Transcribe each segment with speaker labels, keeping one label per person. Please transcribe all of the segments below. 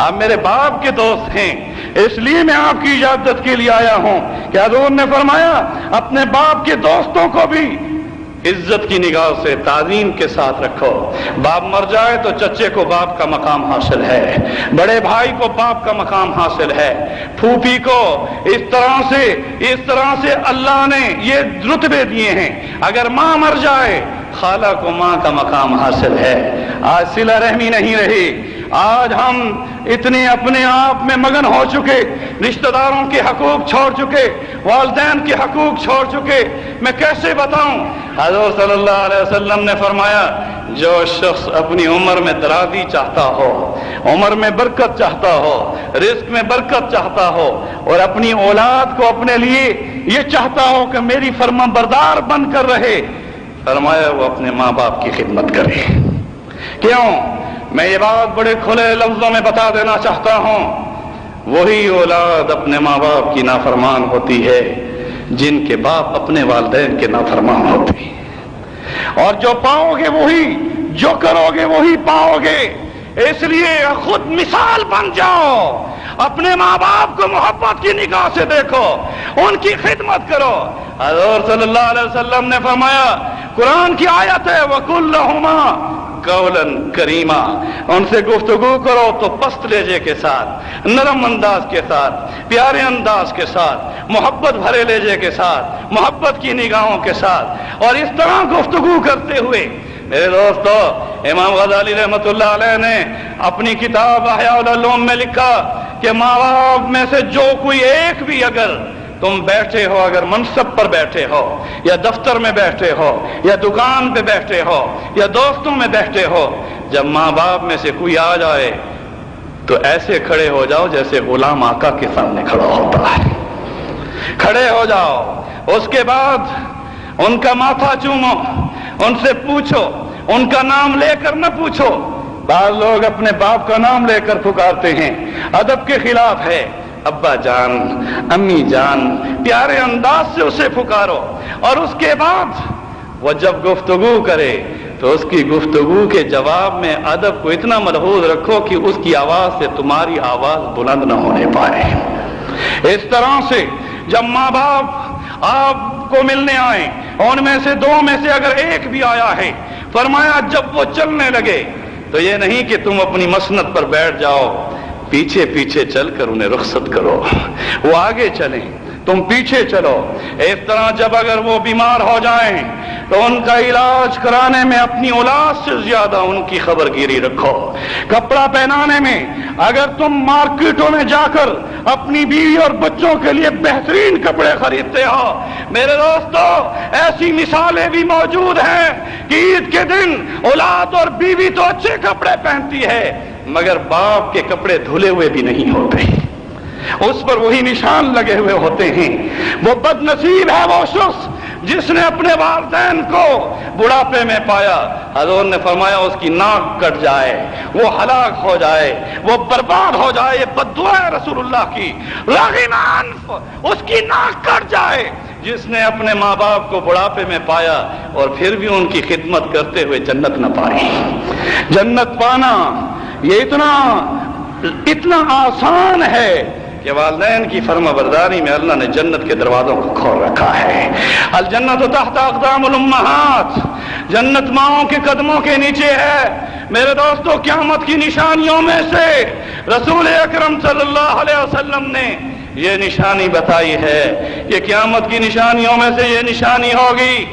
Speaker 1: آپ میرے باپ کے دوست ہیں، اس لیے میں آپ کی اجازت کے لیے آیا ہوں کہ حضور نے فرمایا اپنے باپ کے دوستوں کو بھی عزت کی نگاہ سے تعظیم کے ساتھ رکھو۔ باپ مر جائے تو چچے کو باپ کا مقام حاصل ہے، بڑے بھائی کو باپ کا مقام حاصل ہے، پھوپھی کو اس طرح سے اللہ نے یہ رتبے دیے ہیں۔ اگر ماں مر جائے خالہ کو ماں کا مقام حاصل ہے۔ آج صلہ رحمی نہیں رہی، آج ہم اتنے اپنے آپ میں مگن ہو چکے، رشتہ داروں کے حقوق چھوڑ چکے، والدین کے حقوق چھوڑ چکے۔ میں کیسے بتاؤں؟ حضور صلی اللہ علیہ وسلم نے فرمایا جو شخص اپنی عمر میں درازی چاہتا ہو، عمر میں برکت چاہتا ہو، رزق میں برکت چاہتا ہو، اور اپنی اولاد کو اپنے لیے یہ چاہتا ہو کہ میری فرما بردار بن کر رہے، فرمایا وہ اپنے ماں باپ کی خدمت کرے۔ کیوں؟ میں یہ بات بڑے کھلے لفظوں میں بتا دینا چاہتا ہوں، وہی اولاد اپنے ماں باپ کی نافرمان ہوتی ہے جن کے باپ اپنے والدین کے نافرمان ہوتے ہیں، اور جو پاؤ گے وہی، جو کرو گے وہی پاؤ گے۔ اس لیے خود مثال بن جاؤ، اپنے ماں باپ کو محبت کی نگاہ سے دیکھو، ان کی خدمت کرو۔ حضور صلی اللہ علیہ وسلم نے فرمایا، قرآن کی آیت ہے وَقُلْ لَهُمَا قَوْلًا كَرِيمًا، ان سے گفتگو کرو تو پست لہجے کے ساتھ، نرم انداز کے ساتھ، پیارے انداز کے ساتھ، محبت بھرے لہجے کے ساتھ، محبت کی نگاہوں کے ساتھ، اور اس طرح گفتگو کرتے ہوئے۔ میرے دوستو، امام غزالی رحمۃ اللہ علیہ نے اپنی کتاب احیاء العلوم میں لکھا کہ ماں باپ میں سے جو کوئی ایک بھی اگر تم بیٹھے ہو، اگر منصب پر بیٹھے ہو، یا دفتر میں بیٹھے ہو، یا دکان پہ بیٹھے ہو، یا دوستوں میں بیٹھے ہو، جب ماں باپ میں سے کوئی آ جائے تو ایسے کھڑے ہو جاؤ جیسے غلام آقا کے سامنے کھڑا ہوتا ہے۔ کھڑے ہو جاؤ، اس کے بعد ان کا ماتھا چومو، ان سے پوچھو، ان کا نام لے کر نہ پوچھو۔ بعض لوگ اپنے باپ کا نام لے کر پکارتے ہیں، ادب کے خلاف ہے۔ ابا جان، امی جان، پیارے انداز سے اسے پکارو، اور اس کے بعد وہ جب گفتگو کرے تو اس کی گفتگو کے جواب میں ادب کو اتنا ملحوظ رکھو کہ اس کی آواز سے تمہاری آواز بلند نہ ہونے پائے۔ اس طرح سے جب ماں باپ آپ کو ملنے آئیں، ان میں سے دو میں سے اگر ایک بھی آیا ہے، فرمایا جب وہ چلنے لگے تو یہ نہیں کہ تم اپنی مسند پر بیٹھ جاؤ، پیچھے پیچھے چل کر انہیں رخصت کرو، وہ آگے چلیں، تم پیچھے چلو۔ اس طرح جب اگر وہ بیمار ہو جائیں تو ان کا علاج کرانے میں اپنی اولاد سے زیادہ ان کی خبرگیری رکھو۔ کپڑا پہنانے میں اگر تم مارکیٹوں میں جا کر اپنی بیوی اور بچوں کے لیے بہترین کپڑے خریدتے ہو، میرے دوستو ایسی مثالیں بھی موجود ہیں کہ عید کے دن اولاد اور بیوی تو اچھے کپڑے پہنتی ہے مگر باپ کے کپڑے دھلے ہوئے بھی نہیں ہوتے، اس پر وہی نشان لگے ہوئے ہوتے ہیں۔ وہ بد نصیب ہے وہ شخص جس نے اپنے والدین کو بڑھاپے میں پایا۔ حضور نے فرمایا اس کی ناک کٹ جائے، وہ ہلاک ہو جائے، وہ برباد ہو جائے۔ یہ بد دعا ہے رسول اللہ کی، رغم انف، اس کی ناک کٹ جائے جس نے اپنے ماں باپ کو بڑھاپے میں پایا اور پھر بھی ان کی خدمت کرتے ہوئے جنت نہ پائی۔ جنت پانا یہ اتنا آسان ہے کہ والدین کی فرما برداری میں اللہ نے جنت کے دروازوں کو کھول رکھا ہے۔ الجنت تحت اقدام الامہات، جنت ماؤں کے قدموں کے نیچے ہے۔ میرے دوستو قیامت کی نشانیوں میں سے رسول اکرم صلی اللہ علیہ وسلم نے یہ نشانی بتائی ہے کہ قیامت کی نشانیوں میں سے یہ نشانی ہوگی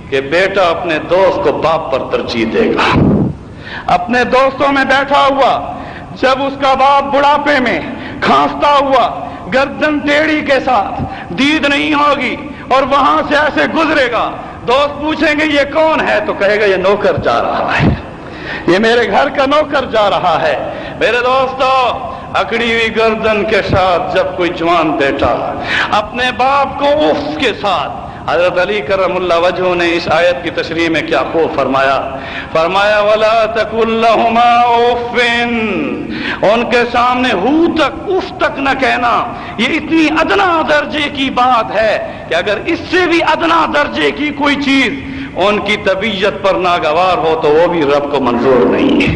Speaker 1: کہ بیٹا اپنے دوست کو باپ پر ترجیح دے گا۔ اپنے دوستوں میں بیٹھا ہوا جب اس کا باپ بڑھاپے میں کھانستا ہوا گردن ٹیڑھی کے ساتھ، دید نہیں ہوگی، اور وہاں سے ایسے گزرے گا، دوست پوچھیں گے یہ کون ہے تو کہے گا یہ نوکر جا رہا ہے، یہ میرے گھر کا نوکر جا رہا ہے۔ میرے دوستو اکڑی ہوئی گردن کے ساتھ جب کوئی جوان بیٹا اپنے باپ کو اف کے ساتھ، حضرت علی کرم اللہ وجہہ نے اس آیت کی تشریح میں کیا خوب فرمایا، فرمایا وَلَا تَقُلْ لَهُمَا اُفٍّ، ان کے سامنے ہو تک، اف تک نہ کہنا۔ یہ اتنی ادنا درجے کی بات ہے کہ اگر اس سے بھی ادنا درجے کی کوئی چیز ان کی طبیعت پر ناگوار ہو تو وہ بھی رب کو منظور نہیں ہے۔